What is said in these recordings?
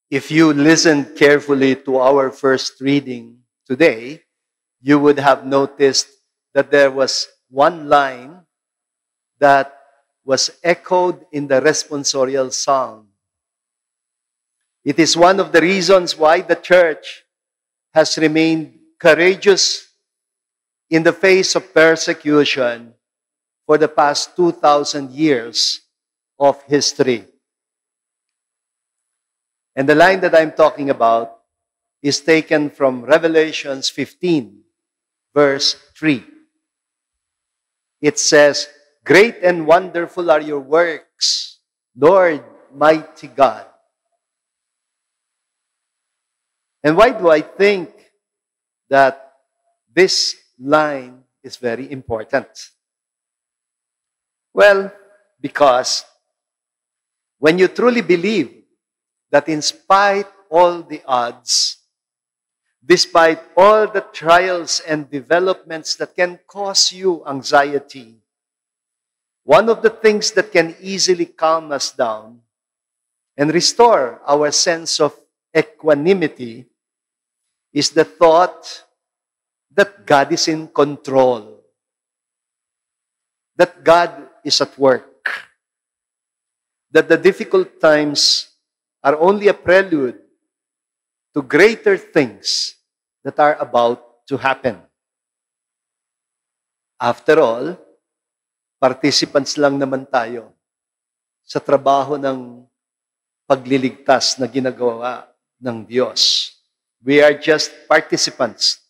If you listened carefully to our first reading today, you would have noticed that there was one line that was echoed in the responsorial song. It is one of the reasons why the church has remained courageous in the face of persecution for the past 2,000 years of history. And the line that I'm talking about is taken from Revelations 15, verse 3. It says, "Great and wonderful are your works, Lord, mighty God." And why do I think that this line is very important? Well, because when you truly believe that in spite all the odds, despite all the trials and developments that can cause you anxiety, one of the things that can easily calm us down and restore our sense of equanimity is the thought that God is in control, that God is at work, that the difficult times are only a prelude to greater things that are about to happen. After all, participants lang naman tayo sa trabaho ng pagliligtas na ginagawa ng Diyos. We are just participants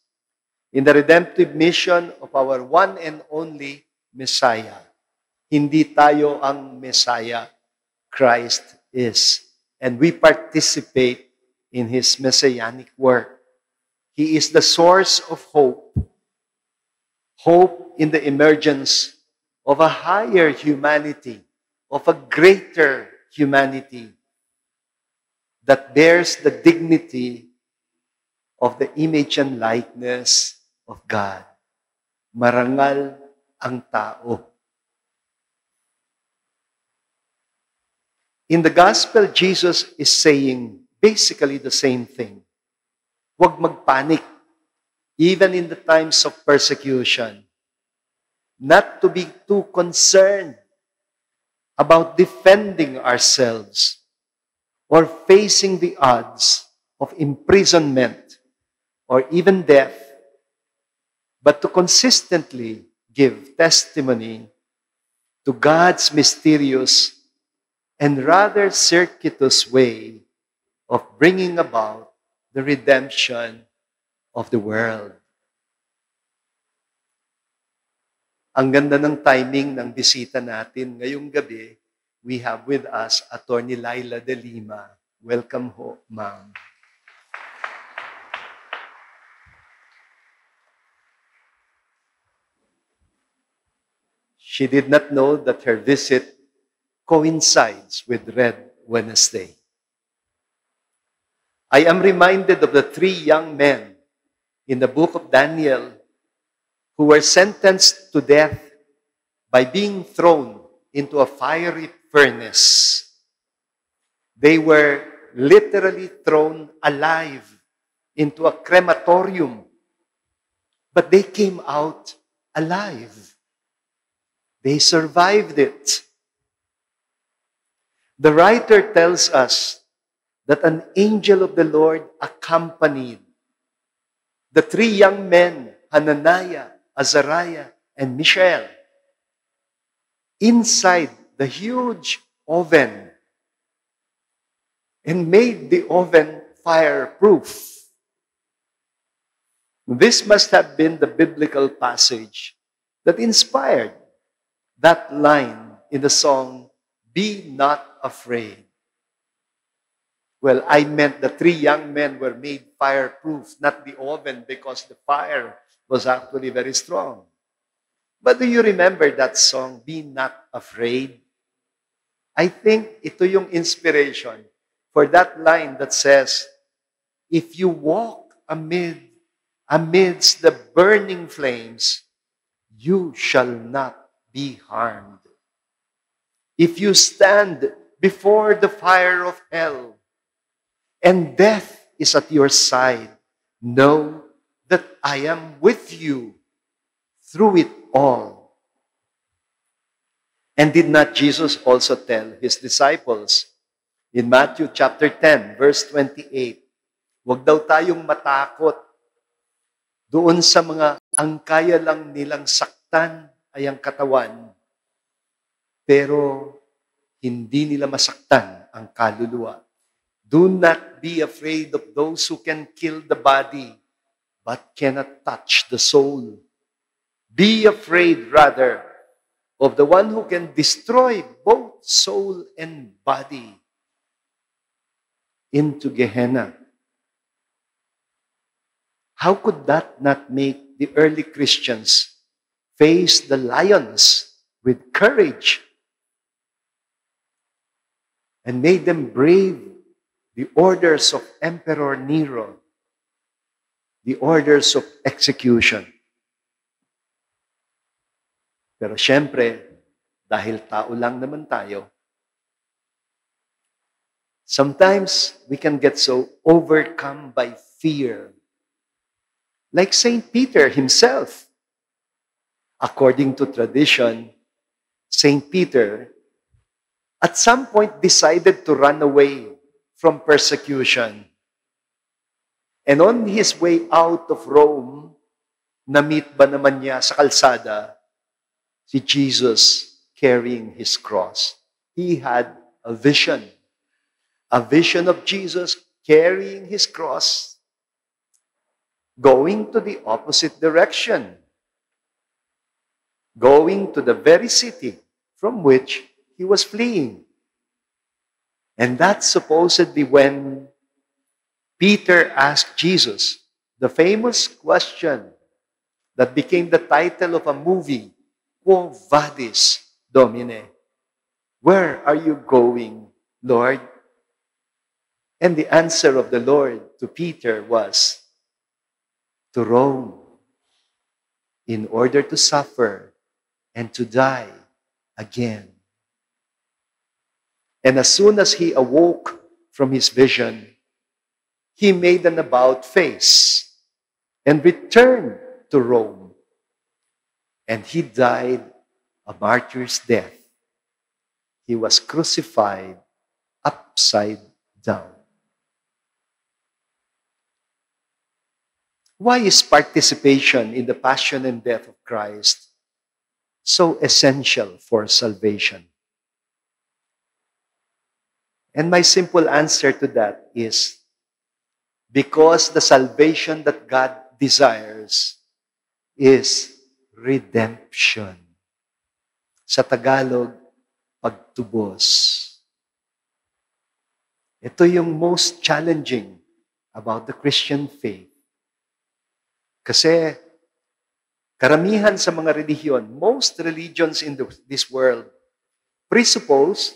in the redemptive mission of our one and only Messiah. Hindi tayo ang Messiah. Christ is. And we participate in His messianic work. He is the source of hope. Hope in the emergence of a higher humanity, of a greater humanity that bears the dignity of the image and likeness of God. Marangal ang tao. In the gospel, Jesus is saying basically the same thing. Huwag magpanik, even in the times of persecution. Not to be too concerned about defending ourselves or facing the odds of imprisonment or even death, but to consistently give testimony to God's mysterious and rather circuitous way of bringing about the redemption of the world. Ang ganda ng timing ng bisita natin ngayong gabi. We have with us Attorney Laila De Lima. Welcome ho, ma'am. She did not know that her visit coincides with Red Wednesday. I am reminded of the 3 young men in the book of Daniel who were sentenced to death by being thrown into a fiery furnace. They were literally thrown alive into a crematorium, but they came out alive. They survived it. The writer tells us that an angel of the Lord accompanied the 3 young men, Hananiah, Azariah, and Mishael, inside the huge oven and made the oven fireproof. This must have been the biblical passage that inspired that line in the song, "Be not afraid." Well, I meant the 3 young men were made fireproof, not the oven, because the fire was actually very strong. But do you remember that song, "Be Not Afraid"? I think ito yung inspiration for that line that says, if you walk amidst the burning flames, you shall not be harmed. If you stand before the fire of hell, and death is at your side, know that I am with you through it all. And did not Jesus also tell his disciples in Matthew chapter 10, verse 28, huwag daw tayong matakot doon sa mga ang kaya lang nilang saktan ay ang katawan, pero hindi nila masaktan ang kaluluwa. Do not be afraid of those who can kill the body, but cannot touch the soul. Be afraid, rather, of the one who can destroy both soul and body into Gehenna. How could that not make the early Christians face the lions with courage and made them brave the orders of Emperor Nero, the orders of execution? Pero syempre, dahil tao lang naman tayo, sometimes we can get so overcome by fear. Like Saint Peter himself. According to tradition, Saint Peter at some point decided to run away from persecution. And on his way out of Rome, na-meet ba naman niya sa kalsada si Jesus carrying his cross. He had a vision of Jesus carrying his cross, going to the opposite direction, going to the very city from which he was fleeing. And that's supposedly when Peter asked Jesus the famous question that became the title of a movie, Quo Vadis, Domine? Where are you going, Lord? And the answer of the Lord to Peter was, to Rome, in order to suffer and to die again. And as soon as he awoke from his vision, he made an about face and returned to Rome. And he died a martyr's death. He was crucified upside down. Why is participation in the passion and death of Christ so essential for salvation? And my simple answer to that is because the salvation that God desires is redemption. Sa Tagalog, pagtubos. Ito yung most challenging about the Christian faith. Kasi karamihan sa mga relihiyon, most religions in this world presuppose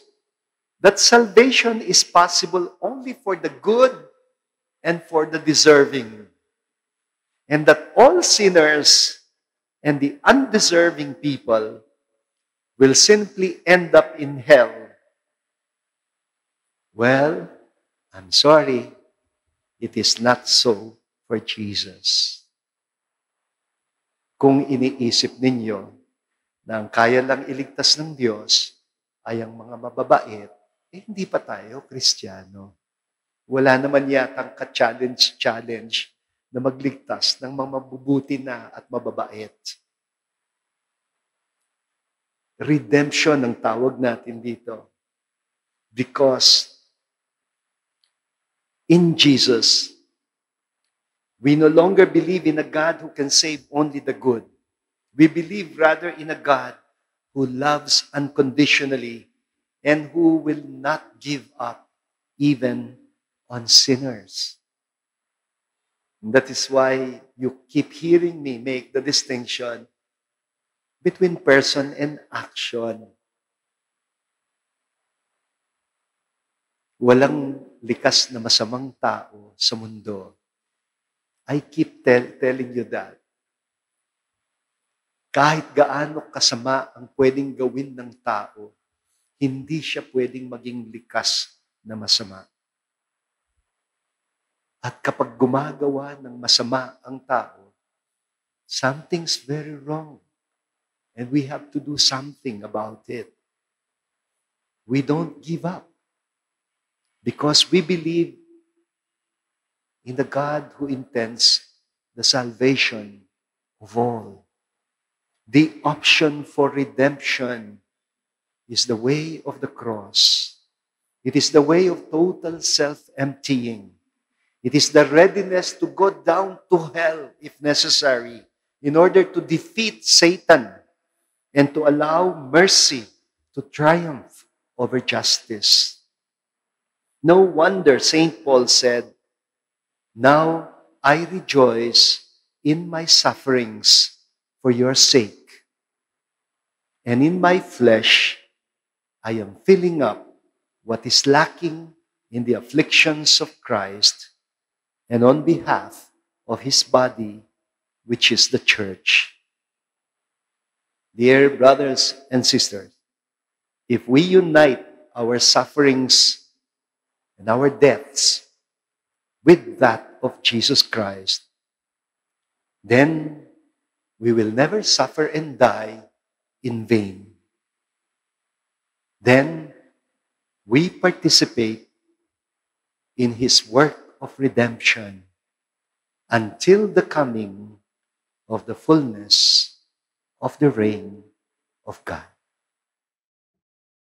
that salvation is possible only for the good and for the deserving. And that all sinners and the undeserving people will simply end up in hell. Well, I'm sorry, it is not so for Jesus. Kung iniisip ninyo na ang kaya lang iligtas ng Diyos ay ang mga mababait, hindi pa tayo Kristiyano. Wala naman yatang ka-challenge na magligtas ng mga mabubuti na at mababait. Redemption ang tawag natin dito. Because in Jesus, we no longer believe in a God who can save only the good. We believe rather in a God who loves unconditionally and who will not give up even on sinners. And that is why you keep hearing me make the distinction between person and action. Walang likas na masamang tao sa mundo. I keep telling you that. Kahit gaano kasama ang pwedeng gawin ng tao, hindi siya pwedeng maging likas na masama. At kapag gumagawa ng masama ang tao, something's very wrong. And we have to do something about it. We don't give up because we believe in the God who intends the salvation of all. The option for redemption is the way of the cross. It is the way of total self-emptying. It is the readiness to go down to hell if necessary in order to defeat Satan and to allow mercy to triumph over justice. No wonder St. Paul said, "Now I rejoice in my sufferings for your sake. And in my flesh, I am filling up what is lacking in the afflictions of Christ and on behalf of his body, which is the church." Dear brothers and sisters, if we unite our sufferings and our deaths with that of Jesus Christ, then we will never suffer and die in vain. Then we participate in his work of redemption until the coming of the fullness of the reign of God.